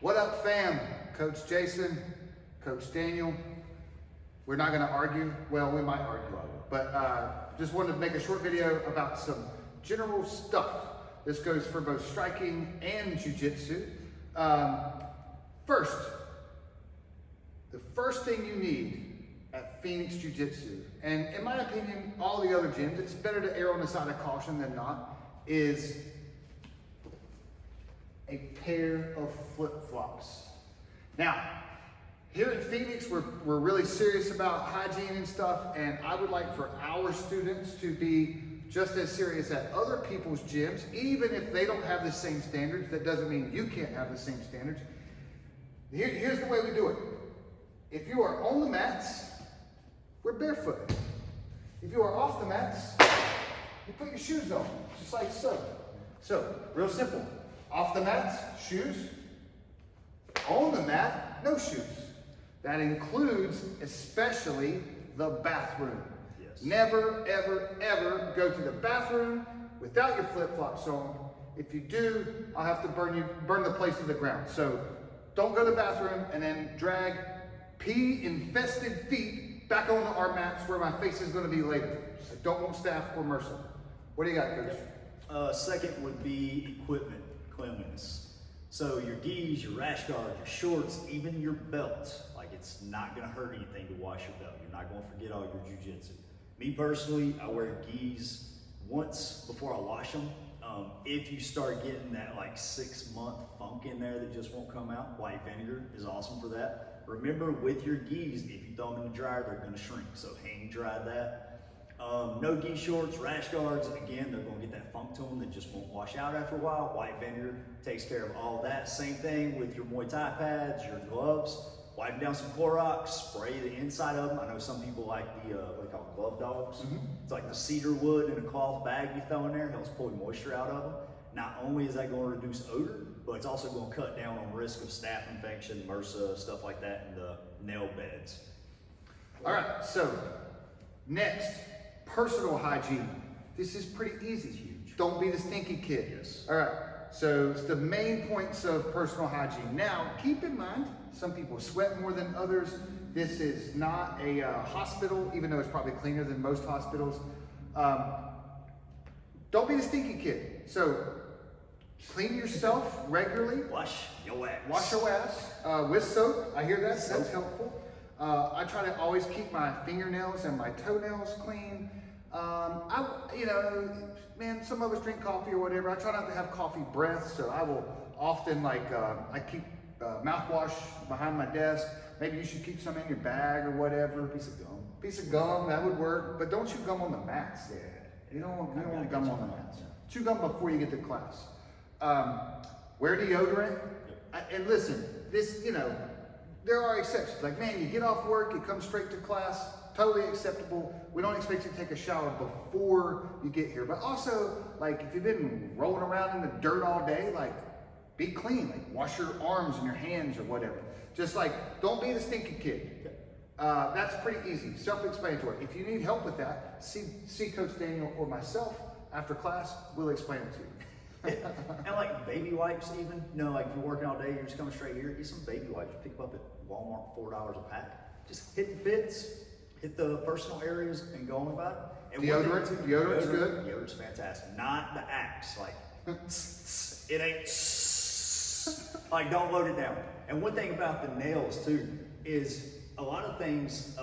What up, fam? Coach Jason, Coach Daniel. We're not gonna argue. Well, we might argue, but just wanted to make a short video about some general stuff. This goes for both striking and jiu-jitsu. First, the first thing you need at Fenix Jiu Jitsu, and in my opinion, all the other gyms, it's better to err on the side of caution than not, is a pair of flip-flops. Now, here at Fenix, we're really serious about hygiene and stuff, and I would like for our students to be just as serious at other people's gyms, even if they don't have the same standards. That doesn't mean you can't have the same standards. Here's the way we do it. If you are on the mats, we're barefoot. If you are off the mats, you put your shoes on, just like so. So, real simple. Off the mats, shoes. On the mat, no shoes. That includes especially the bathroom. Yes. Never, ever, ever go to the bathroom without your flip-flops on. If you do, I'll have to burn the place to the ground. So don't go to the bathroom and then drag pee-infested feet back onto our mats where my face is going to be later. I don't want staff or MRSA. What do you got, Coach? Second would be equipment cleanliness. So your gis, your rash guards, your shorts, even your belt. Like, it's not gonna hurt anything to wash your belt. You're not gonna forget all your jiu-jitsu. Me personally, I wear gis once before I wash them. If you start getting that like 6-month funk in there that just won't come out, white vinegar is awesome for that. Remember, with your gis, if you throw them in the dryer, they're gonna shrink. So hang dry that. No gi shorts, rash guards, again, they're gonna get that funk to them that just won't wash out after a while. White vinegar takes care of all that. Same thing with your Muay Thai pads, your gloves. Wipe down some Clorox, spray the inside of them. I know some people like the, what they call glove dogs. It's like the cedar wood in a cloth bag you throw in there, helps pull moisture out of them. Not only is that gonna reduce odor, but it's also gonna cut down on risk of staph infection, MRSA, stuff like that in the nail beds. All right, so next, personal hygiene. This is pretty easy. Huge. Don't be the stinky kid. Yes. All right, so it's the main points of personal hygiene. Now, keep in mind, some people sweat more than others. This is not a hospital, even though it's probably cleaner than most hospitals. Don't be the stinky kid. So, clean yourself regularly. Wash your ass. Wash your ass with soap. I hear that, that's helpful. I try to always keep my fingernails and my toenails clean. Man, some of us drink coffee or whatever. I try not to have coffee breath, so I will often I keep mouthwash behind my desk. Maybe you should keep some in your bag or whatever. Piece of gum, that would work. But don't chew gum on the mats. Yeah. You don't want gum on the mats. Chew gum before you get to class. Wear deodorant. And listen, this, there are exceptions. Like, man, you get off work, you come straight to class, totally acceptable. We don't expect you to take a shower before you get here. But also, like, if you've been rolling around in the dirt all day, like, be clean. Like, wash your arms and your hands or whatever. Just like, don't be the stinky kid. That's pretty easy, self-explanatory. If you need help with that, see Coach Daniel or myself after class. We'll explain it to you. And like baby wipes even, like if you're working all day, you're just coming straight here, get some baby wipes, pick them up at Walmart, $4 a pack. Just hit the bits, hit the personal areas and go on about it. And deodorant's good. Deodorant's fantastic. Not the Axe, like, it ain't, like, don't load it down. And one thing about the nails too, is a lot of times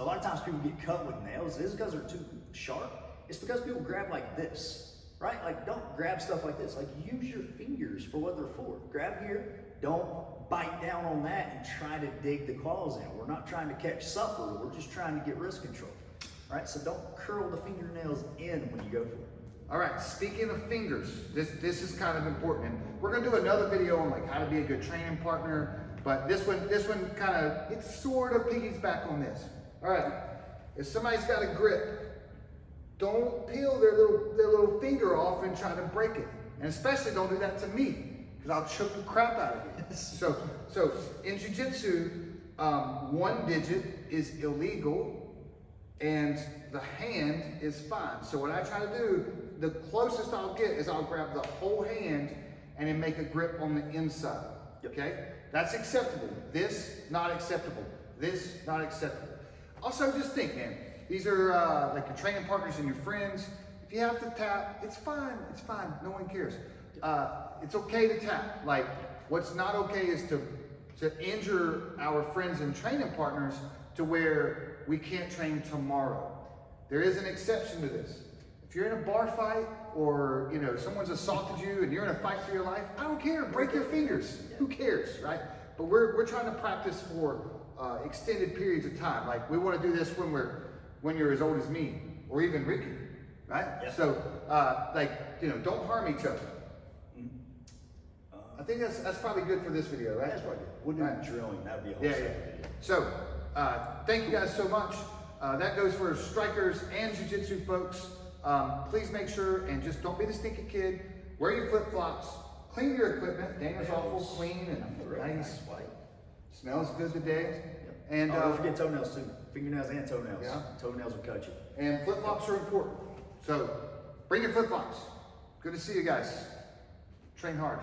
people get cut with nails, it isn't because they're too sharp, it's because people grab like this. Right? Like, don't grab stuff like this. Like, use your fingers for what they're for. Grab here, don't bite down on that and try to dig the claws in. We're not trying to catch supper, we're just trying to get wrist control. Right? So don't curl the fingernails in when you go for it. All right, speaking of fingers, this is kind of important. And we're gonna do another video on like how to be a good training partner, but this one kind of, it sort of piggybacks on this. All right, if somebody's got a grip, don't peel their little finger off and try to break it. And especially don't do that to me, because I'll choke the crap out of you. So in jiu-jitsu, one digit is illegal and the hand is fine. So what I try to do, the closest I'll get is I'll grab the whole hand and then make a grip on the inside. Yep. Okay? That's acceptable. This, not acceptable. This, not acceptable. Also, just think, man, these are like your training partners and your friends. If you have to tap, it's fine. It's fine. No one cares. It's okay to tap. Like, what's not okay is to injure our friends and training partners to where we can't train tomorrow. There is an exception to this. If you're in a bar fight or someone's assaulted you and you're in a fight for your life, I don't care. Break your fingers. Who cares, right? But we're trying to practice for extended periods of time. Like we want to do this when you're as old as me or even Ricky, right? Yeah. So don't harm each other. I think that's probably good for this video, right? That's probably good. We'll do drilling. That would be a whole Yeah. separate video. So, thank you guys so much. That goes for strikers and jiu-jitsu folks. Please make sure and just don't be the stinky kid. Wear your flip-flops. Clean your equipment. Dana's awful clean and nice. White. Smells good today. Yep. And don't forget toenails too. Fingernails and toenails. Yeah. Toenails will cut you. And flip-flops are important. So, bring your flip-flops. Good to see you guys. Train hard.